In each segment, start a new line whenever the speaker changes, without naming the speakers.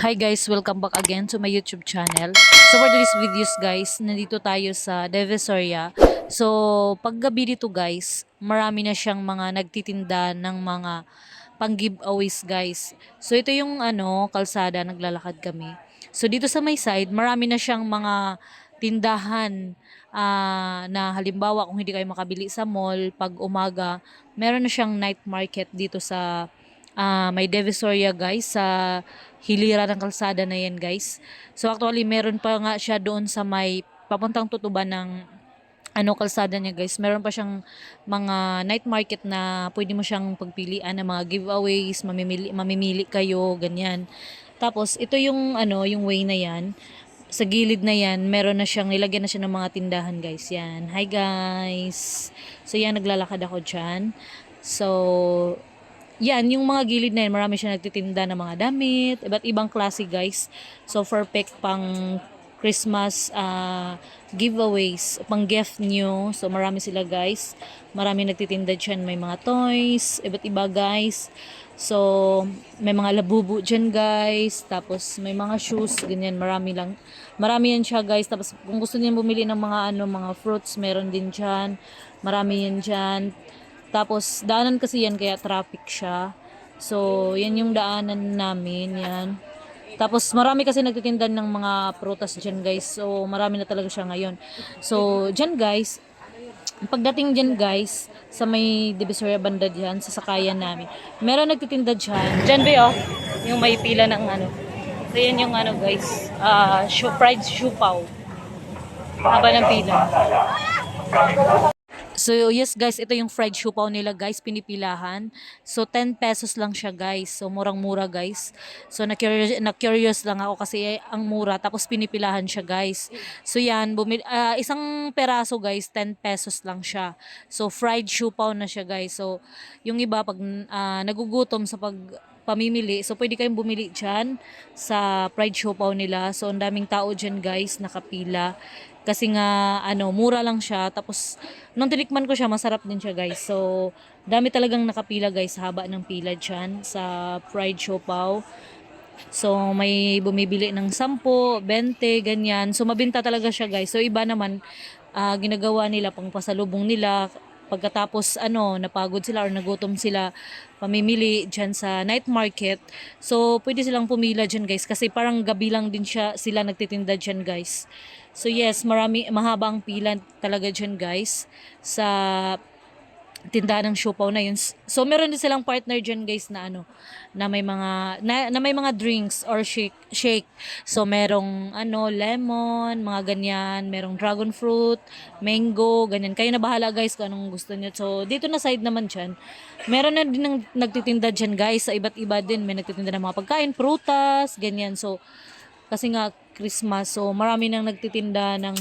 Hi guys, welcome back again to my YouTube channel. So for today's videos guys, nandito tayo sa Divisoria. So paggabi dito guys, marami na siyang mga nagtitinda ng mga pang giveaways guys. So ito yung kalsada, naglalakad kami. So dito sa may side, marami na siyang mga tindahan na halimbawa kung hindi kayo makabili sa mall pag umaga, meron na siyang night market dito sa may Divisoria guys, sa hilira ng kalsada na yan guys. So actually meron pa nga siya doon sa may papuntang Tutuban ng kalsada niya guys. Meron pa siyang mga night market na pwede mo siyang pagpilian ng mga giveaways, mamimili kayo, ganyan. Tapos ito yung yung way na yan. Sa gilid na yan, meron na siyang nilagyan na siya ng mga tindahan guys. Yan. Hi guys. So yan, naglalakad ako diyan. So yan, yung mga gilid na yan, marami siya nagtitinda ng mga damit, iba't ibang klase guys. So perfect pang Christmas giveaways, pang gift nyo. So marami sila guys. Marami nagtitinda dyan, may mga toys, iba't iba guys. So may mga labubu dyan guys. Tapos may mga shoes, ganyan, marami lang. Marami yan siya guys. Tapos kung gusto niyo bumili ng mga mga fruits, meron din dyan. Marami yan dyan. Tapos, daanan kasi yan, kaya traffic siya. So, yan yung daanan namin, yan. Tapos, marami kasi nagtitinda ng mga prutas dyan, guys. So, marami na talaga siya ngayon. So, dyan, guys, pagdating dyan, guys, sa may Divisoria banda dyan, sa sakayan namin, meron nagtitinda dyan. Dyan, ba, yung may pila ng So, yan yung guys, fried siupaw. Haba ng pila. So yes guys, ito yung fried siupaw nila guys, pinipilahan. So 10 pesos lang siya guys. So murang-mura guys. So na-curious lang ako kasi ang mura, tapos pinipilahan siya guys. So yan, isang peraso guys, 10 pesos lang siya. So fried siupaw na siya guys. So yung iba pag nagugutom sa pamimili, so pwede kayong bumili dyan sa fried siupaw nila. So ang daming tao dyan guys, nakapila. Kasi nga, mura lang siya. Tapos, nung tinikman ko siya, masarap din siya, guys. So, dami talagang nakapila, guys. Haba ng pila dyan sa fried siopaw. So, may bumibili ng 10, 20, ganyan. So, mabinta talaga siya, guys. So, iba naman, ginagawa nila, pang pasalubong nila. Pagkatapos, napagod sila or nagutom sila, pamimili dyan sa night market. So, pwede silang pumila dyan, guys. Kasi parang gabi lang din sila nagtitinda dyan, guys. So yes, mahaba ang pila talaga dyan guys sa tindahan ng siopaw na yun. So meron din silang partner dyan guys na na may mga na may mga drinks or shake. So merong lemon, mga ganyan, merong dragon fruit, mango, ganyan. Kayo na bahala guys kung anong gusto niyo. So dito na side naman dyan, meron na din nagtitinda dyan guys, sa iba't iba din. May nagtitinda ng mga pagkain, prutas, ganyan. So kasi nga Christmas, so marami nang nagtitinda ng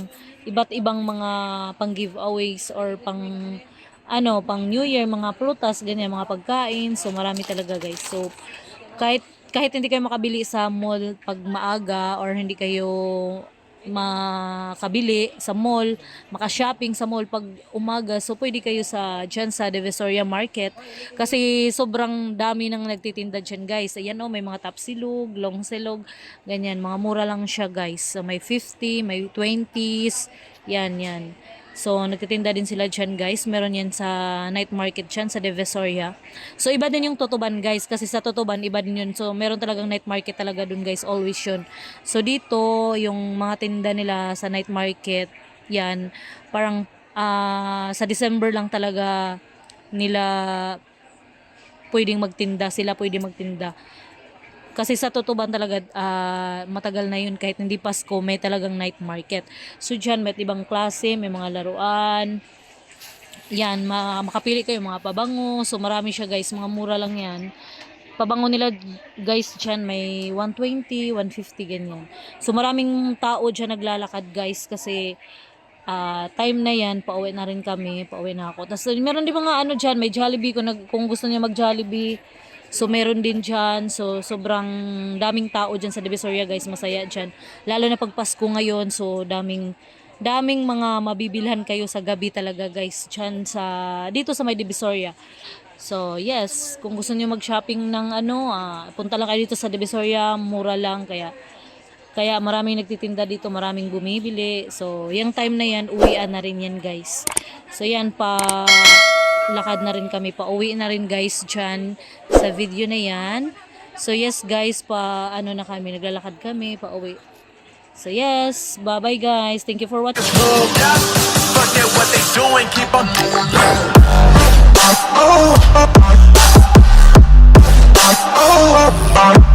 iba't ibang mga pang giveaways or pang New Year, mga prutas, ganyan, mga pagkain. So marami talaga guys. So kahit hindi kayo makabili sa mall pag maaga or hindi kayo makabili sa mall, maka-shopping sa mall pag umaga, so pwede kayo dyan sa Divisoria Market kasi sobrang dami nang nagtitinda dyan guys. Ayan may mga tapsilog, long silog, ganyan, mga mura lang siya guys. So may 50, may 20s, yan. So, nagtitinda din sila dyan guys. Meron yan sa night market dyan sa Divisoria. So, iba din yung Tutuban guys. Kasi sa Tutuban, iba din yun. So, meron talagang night market talaga dun guys. Always yun. So, dito, yung mga tinda nila sa night market, yan, parang sa December lang talaga nila pwedeng magtinda. Sila pwedeng magtinda. Kasi sa Tutuban talaga, matagal na yun, kahit hindi Pasko, may talagang night market. So dyan, may ibang klase, may mga laruan. Yan, makapili kayo, mga pabango. So marami siya guys, mga mura lang yan. Pabango nila guys dyan, may 120, 150, ganyan. So maraming tao dyan naglalakad guys, kasi time na yan, pauwi na rin kami, pauwi na ako. Tapos meron din mga dyan, may Jollibee, kung gusto niya mag Jollibee. So meron din dyan. So sobrang daming tao dyan sa Divisoria guys. Masaya dyan. Lalo na pag Pasko ngayon. So daming mga mabibilhan kayo sa gabi talaga guys. Dyan dito sa may Divisoria. So, yes, kung gusto niyo mag-shopping ng ano, punta lang kayo dito sa Divisoria, mura lang kaya maraming nagtitinda dito, maraming bumibili. So, yung time na yan, uwian na rin yan, guys. So, yan pa lakad na rin kami, pauwi na rin guys dyan sa video na yan. So, yes guys, pa ano na kami, naglalakad kami, pauwi. So, yes, bye-bye guys. Thank you for watching.
Forget what they doing, keep on. Oh,